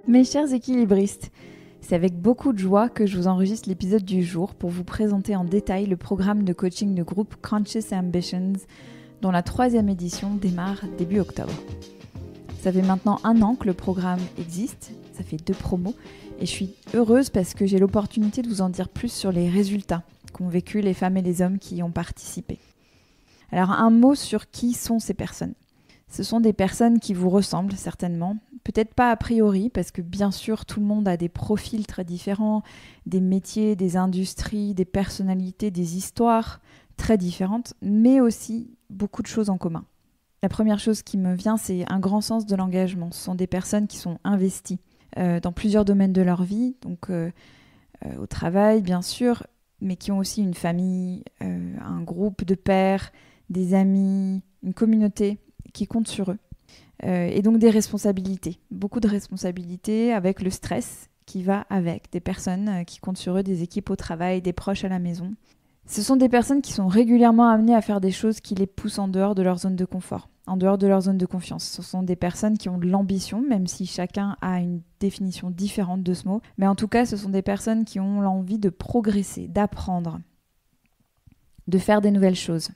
Mes chers équilibristes, c'est avec beaucoup de joie que je vous enregistre l'épisode du jour pour vous présenter en détail le programme de coaching de groupe Conscious Ambitions, dont la 3e édition démarre début octobre. Ça fait maintenant 1 an que le programme existe, ça fait 2 promos, et je suis heureuse parce que j'ai l'opportunité de vous en dire plus sur les résultats qu'ont vécu les femmes et les hommes qui y ont participé. Alors un mot sur qui sont ces personnes. Ce sont des personnes qui vous ressemblent certainement, peut-être pas a priori, parce que bien sûr tout le monde a des profils très différents, des métiers, des industries, des personnalités, des histoires très différentes, mais aussi beaucoup de choses en commun. La première chose qui me vient, c'est un grand sens de l'engagement. Ce sont des personnes qui sont investies dans plusieurs domaines de leur vie, donc au travail bien sûr, mais qui ont aussi une famille, un groupe de pairs, des amis, une communauté qui compte sur eux. Et donc des responsabilités, beaucoup de responsabilités avec le stress qui va avec, des personnes qui comptent sur eux, des équipes au travail, des proches à la maison. Ce sont des personnes qui sont régulièrement amenées à faire des choses qui les poussent en dehors de leur zone de confort, en dehors de leur zone de confiance. Ce sont des personnes qui ont de l'ambition, même si chacun a une définition différente de ce mot. Mais en tout cas, ce sont des personnes qui ont l'envie de progresser, d'apprendre, de faire des nouvelles choses.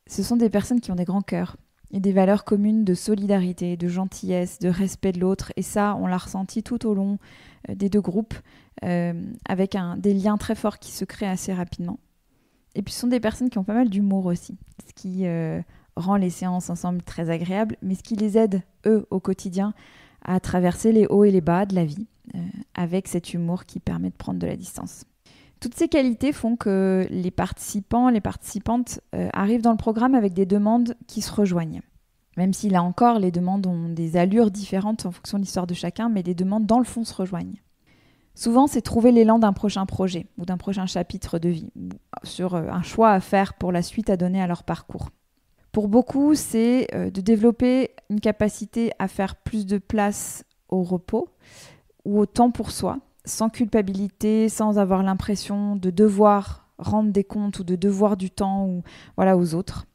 Ce sont des personnes qui ont des grands cœurs et des valeurs communes de solidarité, de gentillesse, de respect de l'autre. Et ça, on l'a ressenti tout au long des 2 groupes, avec des liens très forts qui se créent assez rapidement. Et puis ce sont des personnes qui ont pas mal d'humour aussi, ce qui rend les séances ensemble très agréables, mais ce qui les aide, eux, au quotidien, à traverser les hauts et les bas de la vie, avec cet humour qui permet de prendre de la distance. Toutes ces qualités font que les participants, les participantes arrivent dans le programme avec des demandes qui se rejoignent. Même si là encore, les demandes ont des allures différentes en fonction de l'histoire de chacun, mais les demandes dans le fond se rejoignent. Souvent, c'est trouver l'élan d'un prochain projet ou d'un prochain chapitre de vie, ou sur un choix à faire pour la suite à donner à leur parcours. Pour beaucoup, c'est de développer une capacité à faire plus de place au repos ou au temps pour soi, sans culpabilité, sans avoir l'impression de devoir rendre des comptes ou de devoir du temps aux autres.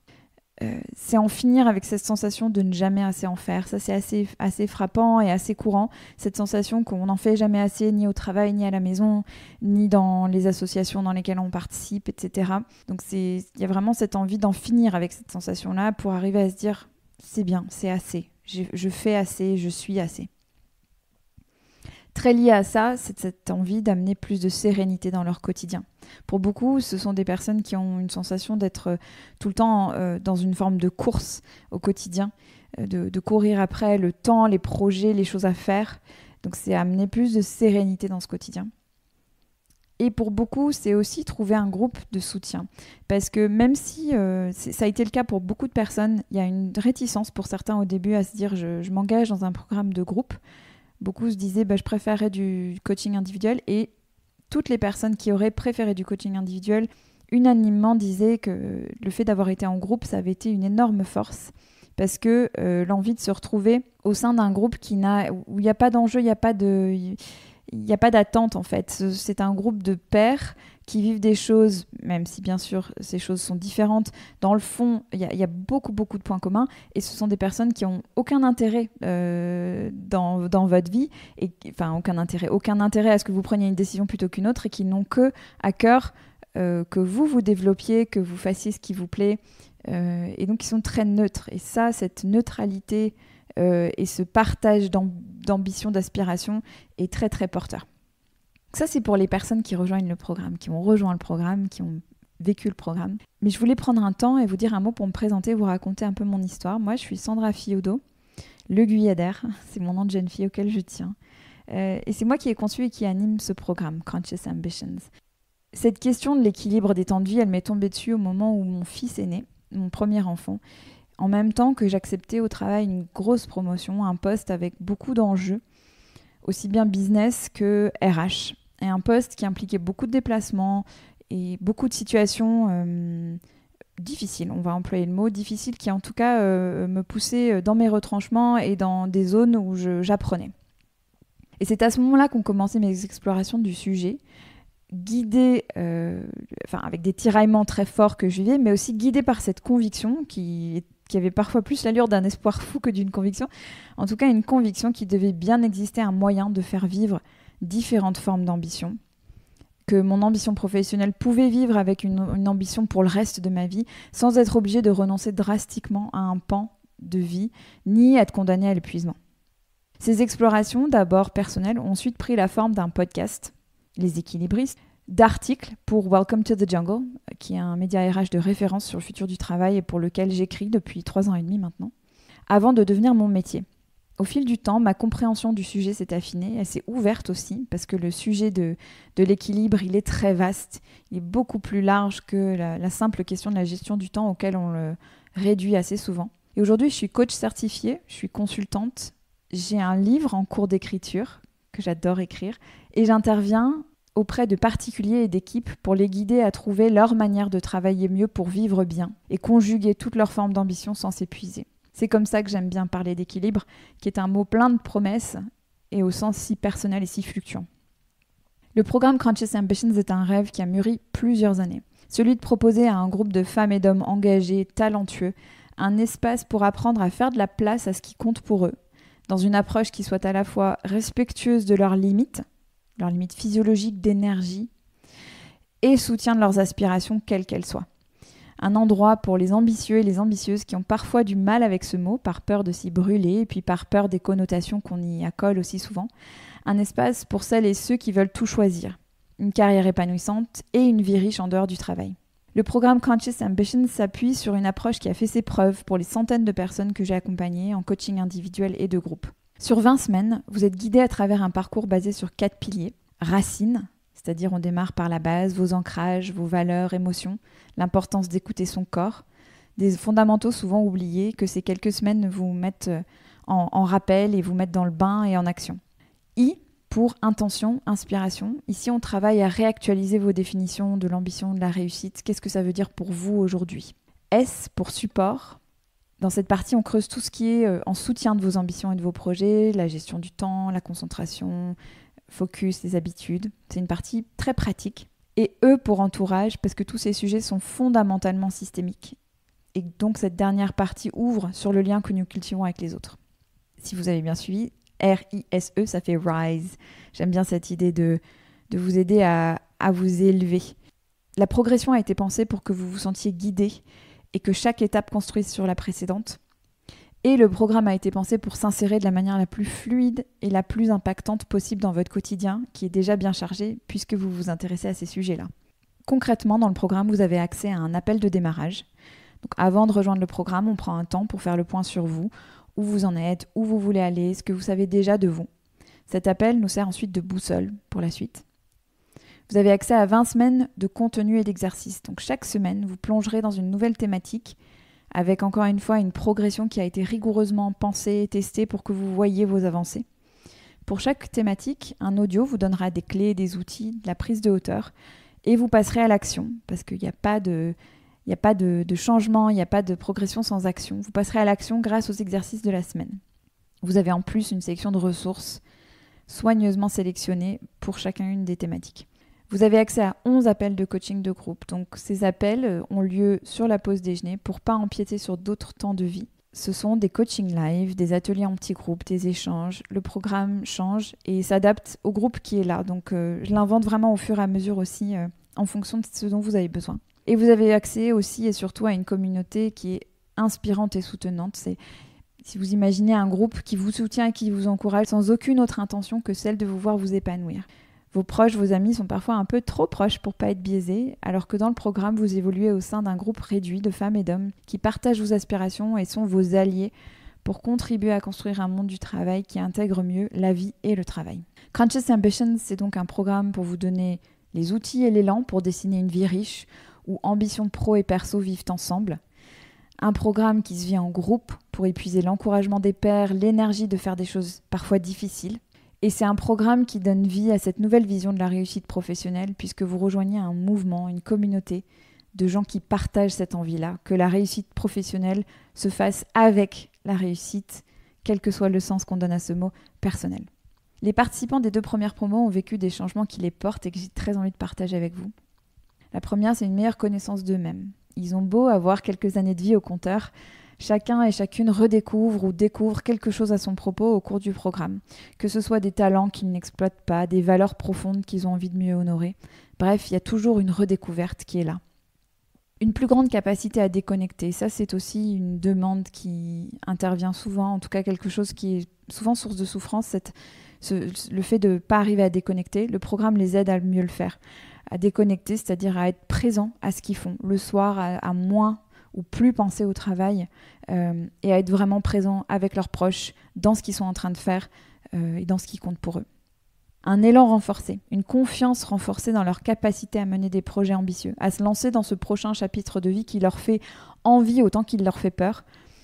C'est en finir avec cette sensation de ne jamais assez en faire. Ça, c'est assez frappant et assez courant, cette sensation qu'on n'en fait jamais assez, ni au travail, ni à la maison, ni dans les associations dans lesquelles on participe, etc. Donc il y a vraiment cette envie d'en finir avec cette sensation-là pour arriver à se dire « c'est bien, c'est assez, je fais assez, je suis assez ». Très lié à ça, c'est cette envie d'amener plus de sérénité dans leur quotidien. Pour beaucoup, ce sont des personnes qui ont une sensation d'être tout le temps dans une forme de course au quotidien, de courir après le temps, les projets, les choses à faire. Donc c'est amener plus de sérénité dans ce quotidien. Et pour beaucoup, c'est aussi trouver un groupe de soutien. Parce que même si ça a été le cas pour beaucoup de personnes, il y a une réticence pour certains au début à se dire « je m'engage dans un programme de groupe ». Beaucoup se disaient je préférerais du coaching individuel, et toutes les personnes qui auraient préféré du coaching individuel unanimement disaient que le fait d'avoir été en groupe, ça avait été une énorme force, parce que l'envie de se retrouver au sein d'un groupe où il n'y a pas d'enjeu, il n'y a pas d'attente en fait. C'est un groupe de pairs qui vivent des choses, même si bien sûr ces choses sont différentes. Dans le fond, il y a beaucoup de points communs, et ce sont des personnes qui n'ont aucun intérêt dans votre vie, aucun intérêt à ce que vous preniez une décision plutôt qu'une autre, et qui n'ont que à cœur que vous développiez, que vous fassiez ce qui vous plaît, et donc ils sont très neutres. Et ça, cette neutralité et ce partage d'ambition, d'aspiration est très très porteur. Ça, c'est pour les personnes qui rejoignent le programme, qui ont rejoint le programme, qui ont vécu le programme. Mais je voulais prendre un temps et vous dire un mot pour me présenter, vous raconter un peu mon histoire. Moi, je suis Sandra Fiodo, Le Guyadère, c'est mon nom de jeune fille auquel je tiens. Et c'est moi qui ai conçu et qui anime ce programme, Conscious Ambitions. Cette question de l'équilibre des temps de vie, elle m'est tombée dessus au moment où mon fils est né, mon premier enfant, en même temps que j'acceptais au travail une grosse promotion, un poste avec beaucoup d'enjeux, aussi bien business que RH, et un poste qui impliquait beaucoup de déplacements et beaucoup de situations difficiles, on va employer le mot difficile, qui en tout cas me poussaient dans mes retranchements et dans des zones où j'apprenais. Et c'est à ce moment-là qu'ont commencé mes explorations du sujet, guidée, avec des tiraillements très forts que je vivais, mais aussi guidée par cette conviction qui qui avait parfois plus l'allure d'un espoir fou que d'une conviction. En tout cas, une conviction qu'il devait bien exister un moyen de faire vivre différentes formes d'ambition, que mon ambition professionnelle pouvait vivre avec une ambition pour le reste de ma vie, sans être obligée de renoncer drastiquement à un pan de vie, ni être condamnée à l'épuisement. Ces explorations, d'abord personnelles, ont ensuite pris la forme d'un podcast, Les Équilibristes, d'articles pour Welcome to the Jungle, qui est un média RH de référence sur le futur du travail et pour lequel j'écris depuis 3 ans et demi maintenant, avant de devenir mon métier. Au fil du temps, ma compréhension du sujet s'est affinée, elle s'est ouverte aussi, parce que le sujet de l'équilibre, il est très vaste, il est beaucoup plus large que la simple question de la gestion du temps auquel on le réduit assez souvent. Et aujourd'hui, je suis coach certifiée, je suis consultante, j'ai un livre en cours d'écriture, que j'adore écrire, et j'interviens auprès de particuliers et d'équipes pour les guider à trouver leur manière de travailler mieux pour vivre bien et conjuguer toutes leurs formes d'ambition sans s'épuiser. C'est comme ça que j'aime bien parler d'équilibre, qui est un mot plein de promesses et au sens si personnel et si fluctuant. Le programme Conscious Ambitions est un rêve qui a mûri plusieurs années. Celui de proposer à un groupe de femmes et d'hommes engagés, talentueux, un espace pour apprendre à faire de la place à ce qui compte pour eux, dans une approche qui soit à la fois respectueuse de leurs limites physiologiques d'énergie, et soutien de leurs aspirations, quelles qu'elles soient. Un endroit pour les ambitieux et les ambitieuses qui ont parfois du mal avec ce mot, par peur de s'y brûler, et puis par peur des connotations qu'on y accole aussi souvent. Un espace pour celles et ceux qui veulent tout choisir, une carrière épanouissante et une vie riche en dehors du travail. Le programme Conscious Ambitions s'appuie sur une approche qui a fait ses preuves pour les centaines de personnes que j'ai accompagnées en coaching individuel et de groupe. Sur 20 semaines, vous êtes guidés à travers un parcours basé sur 4 piliers. Racines, c'est-à-dire on démarre par la base, vos ancrages, vos valeurs, émotions, l'importance d'écouter son corps, des fondamentaux souvent oubliés que ces quelques semaines vous mettent en rappel et vous mettent dans le bain et en action. I pour intention, inspiration. Ici, on travaille à réactualiser vos définitions de l'ambition, de la réussite. Qu'est-ce que ça veut dire pour vous aujourd'hui ? S pour support. Dans cette partie, on creuse tout ce qui est en soutien de vos ambitions et de vos projets, la gestion du temps, la concentration, focus, les habitudes. C'est une partie très pratique. Et E pour entourage, parce que tous ces sujets sont fondamentalement systémiques. Et donc, cette dernière partie ouvre sur le lien que nous cultivons avec les autres. Si vous avez bien suivi, R-I-S-E, ça fait Rise. J'aime bien cette idée de vous aider à vous élever. La progression a été pensée pour que vous vous sentiez guidé et que chaque étape construise sur la précédente. Et le programme a été pensé pour s'insérer de la manière la plus fluide et la plus impactante possible dans votre quotidien, qui est déjà bien chargé puisque vous vous intéressez à ces sujets-là. Concrètement, dans le programme, vous avez accès à un appel de démarrage. Donc, avant de rejoindre le programme, on prend un temps pour faire le point sur vous, où vous en êtes, où vous voulez aller, ce que vous savez déjà de vous. Cet appel nous sert ensuite de boussole pour la suite. Vous avez accès à 20 semaines de contenu et d'exercice. Donc chaque semaine, vous plongerez dans une nouvelle thématique avec encore une fois une progression qui a été rigoureusement pensée et testée pour que vous voyiez vos avancées. Pour chaque thématique, un audio vous donnera des clés, des outils, de la prise de hauteur et vous passerez à l'action parce qu'il n'y a pas de changement, il n'y a pas de progression sans action. Vous passerez à l'action grâce aux exercices de la semaine. Vous avez en plus une section de ressources soigneusement sélectionnées pour chacune des thématiques. Vous avez accès à 11 appels de coaching de groupe. Donc ces appels ont lieu sur la pause déjeuner pour ne pas empiéter sur d'autres temps de vie. Ce sont des coachings live, des ateliers en petits groupes, des échanges. Le programme change et s'adapte au groupe qui est là. Donc je l'invente vraiment au fur et à mesure aussi en fonction de ce dont vous avez besoin. Et vous avez accès aussi et surtout à une communauté qui est inspirante et soutenante. C'est, si vous imaginez un groupe qui vous soutient et qui vous encourage sans aucune autre intention que celle de vous voir vous épanouir. Vos proches, vos amis sont parfois un peu trop proches pour pas être biaisés, alors que dans le programme, vous évoluez au sein d'un groupe réduit de femmes et d'hommes qui partagent vos aspirations et sont vos alliés pour contribuer à construire un monde du travail qui intègre mieux la vie et le travail. Conscious Ambitions, c'est donc un programme pour vous donner les outils et l'élan pour dessiner une vie riche où ambition pro et perso vivent ensemble. Un programme qui se vit en groupe pour épuiser l'encouragement des pairs, l'énergie de faire des choses parfois difficiles. Et c'est un programme qui donne vie à cette nouvelle vision de la réussite professionnelle puisque vous rejoignez un mouvement, une communauté de gens qui partagent cette envie-là, que la réussite professionnelle se fasse avec la réussite, quel que soit le sens qu'on donne à ce mot, personnel. Les participants des 2 premières promos ont vécu des changements qui les portent et que j'ai très envie de partager avec vous. La première, c'est une meilleure connaissance d'eux-mêmes. Ils ont beau avoir quelques années de vie au compteur, Chacun et chacune redécouvre ou découvre quelque chose à son propos au cours du programme, que ce soit des talents qu'ils n'exploitent pas, des valeurs profondes qu'ils ont envie de mieux honorer. Bref, il y a toujours une redécouverte qui est là. Une plus grande capacité à déconnecter, ça c'est aussi une demande qui intervient souvent, en tout cas quelque chose qui est souvent source de souffrance, le fait de ne pas arriver à déconnecter. Le programme les aide à mieux le faire, à déconnecter, c'est-à-dire à être présent à ce qu'ils font, le soir à moins ou plus penser au travail et à être vraiment présent avec leurs proches, dans ce qu'ils sont en train de faire et dans ce qui compte pour eux. Un élan renforcé, une confiance renforcée dans leur capacité à mener des projets ambitieux, à se lancer dans ce prochain chapitre de vie qui leur fait envie autant qu'il leur fait peur.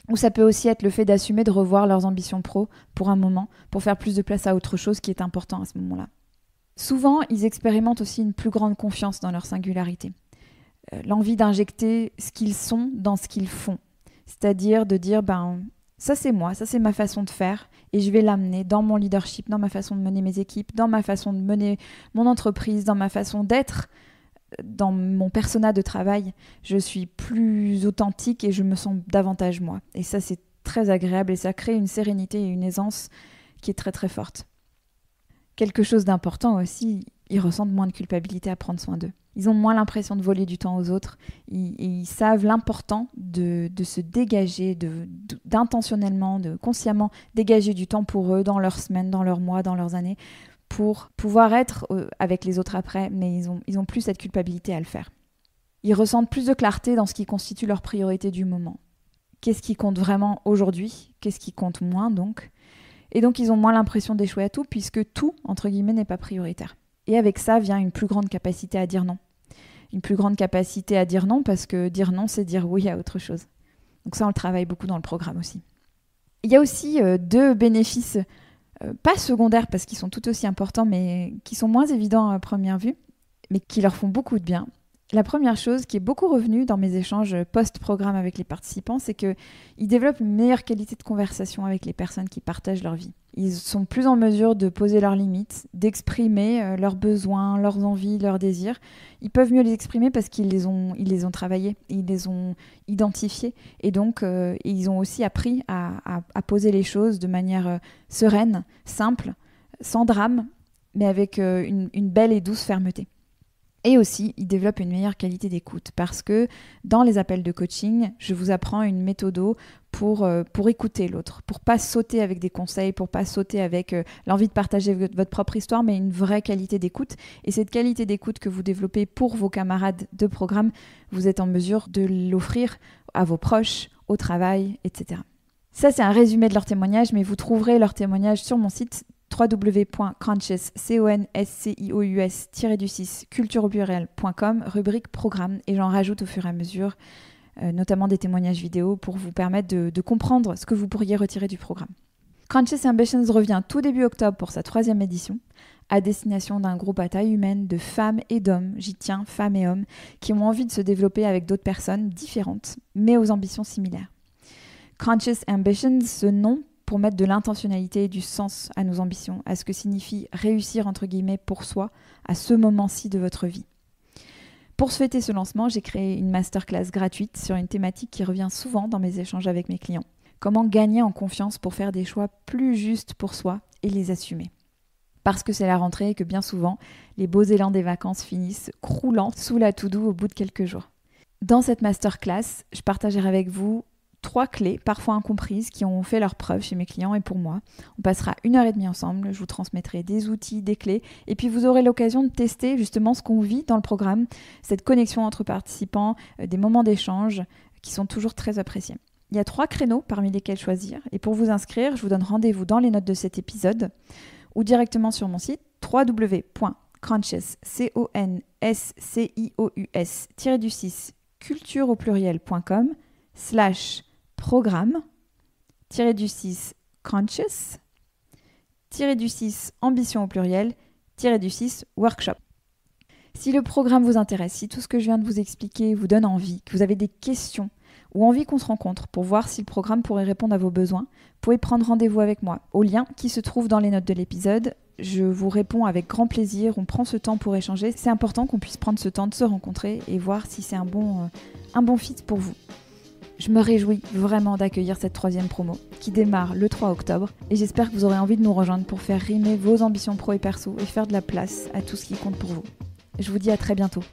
Ou ça peut aussi être le fait d'assumer de revoir leurs ambitions pro pour un moment, pour faire plus de place à autre chose qui est important à ce moment-là. Souvent, ils expérimentent aussi une plus grande confiance dans leur singularité. L'envie d'injecter ce qu'ils sont dans ce qu'ils font. C'est-à-dire de dire, ça c'est moi, ça c'est ma façon de faire et je vais l'amener dans mon leadership, dans ma façon de mener mes équipes, dans ma façon de mener mon entreprise, dans ma façon d'être, dans mon persona de travail. Je suis plus authentique et je me sens davantage moi. Et ça c'est très agréable et ça crée une sérénité et une aisance qui est très très forte. Quelque chose d'important aussi, ils ressentent moins de culpabilité à prendre soin d'eux. Ils ont moins l'impression de voler du temps aux autres. Ils savent l'important de se dégager, d'intentionnellement, de consciemment dégager du temps pour eux dans leurs semaines, dans leurs mois, dans leurs années, pour pouvoir être avec les autres après, mais ils ont plus cette culpabilité à le faire. Ils ressentent plus de clarté dans ce qui constitue leur priorité du moment. Qu'est-ce qui compte vraiment aujourd'hui ? Qu'est-ce qui compte moins donc ? Et donc ils ont moins l'impression d'échouer à tout, puisque tout, entre guillemets, n'est pas prioritaire. Et avec ça vient une plus grande capacité à dire non. Une plus grande capacité à dire non, parce que dire non, c'est dire oui à autre chose. Donc ça, on le travaille beaucoup dans le programme aussi. Il y a aussi 2 bénéfices, pas secondaires, parce qu'ils sont tout aussi importants, mais qui sont moins évidents à première vue, mais qui leur font beaucoup de bien. La première chose qui est beaucoup revenue dans mes échanges post-programme avec les participants, c'est qu'ils développent une meilleure qualité de conversation avec les personnes qui partagent leur vie. Ils sont plus en mesure de poser leurs limites, d'exprimer leurs besoins, leurs envies, leurs désirs. Ils peuvent mieux les exprimer parce qu'ils les ont travaillés, ils les ont identifiés. Et donc, ils ont aussi appris à poser les choses de manière sereine, simple, sans drame, mais avec une belle et douce fermeté. Et aussi, ils développent une meilleure qualité d'écoute parce que dans les appels de coaching, je vous apprends une méthode pour écouter l'autre, pour pas sauter avec des conseils, pour pas sauter avec l'envie de partager votre propre histoire, mais une vraie qualité d'écoute. Et cette qualité d'écoute que vous développez pour vos camarades de programme, vous êtes en mesure de l'offrir à vos proches, au travail, etc. Ça, c'est un résumé de leur témoignage, mais vous trouverez leur témoignage sur mon site www.conscious-culture-au-pluriel.com, rubrique programme, et j'en rajoute au fur et à mesure, notamment des témoignages vidéo pour vous permettre de comprendre ce que vous pourriez retirer du programme. Conscious Ambitions revient tout début octobre pour sa 3e édition, à destination d'un groupe à taille humaine de femmes et d'hommes, j'y tiens, femmes et hommes, qui ont envie de se développer avec d'autres personnes différentes, mais aux ambitions similaires. Conscious Ambitions, ce nom pour mettre de l'intentionnalité et du sens à nos ambitions, à ce que signifie réussir entre guillemets pour soi à ce moment-ci de votre vie. Pour fêter ce lancement, j'ai créé une masterclass gratuite sur une thématique qui revient souvent dans mes échanges avec mes clients. Comment gagner en confiance pour faire des choix plus justes pour soi et les assumer. Parce que c'est la rentrée et que bien souvent, les beaux élans des vacances finissent croulant sous la to-do au bout de quelques jours. Dans cette masterclass, je partagerai avec vous 3 clés, parfois incomprises, qui ont fait leur preuve chez mes clients et pour moi. On passera 1h30 ensemble, je vous transmettrai des outils, des clés, et puis vous aurez l'occasion de tester justement ce qu'on vit dans le programme, cette connexion entre participants, des moments d'échange qui sont toujours très appréciés. Il y a 3 créneaux parmi lesquels choisir, et pour vous inscrire, je vous donne rendez-vous dans les notes de cet épisode ou directement sur mon site www.conscious-culture-au-pluriel.com/programme -conscious ambition au pluriel -workshop. Si le programme vous intéresse, si tout ce que je viens de vous expliquer vous donne envie, que vous avez des questions ou envie qu'on se rencontre pour voir si le programme pourrait répondre à vos besoins, vous pouvez prendre rendez-vous avec moi au lien qui se trouve dans les notes de l'épisode. Je vous réponds avec grand plaisir, on prend ce temps pour échanger. C'est important qu'on puisse prendre ce temps de se rencontrer et voir si c'est un bon fit pour vous. Je me réjouis vraiment d'accueillir cette 3e promo qui démarre le 3 octobre et j'espère que vous aurez envie de nous rejoindre pour faire rimer vos ambitions pro et perso et faire de la place à tout ce qui compte pour vous. Je vous dis à très bientôt.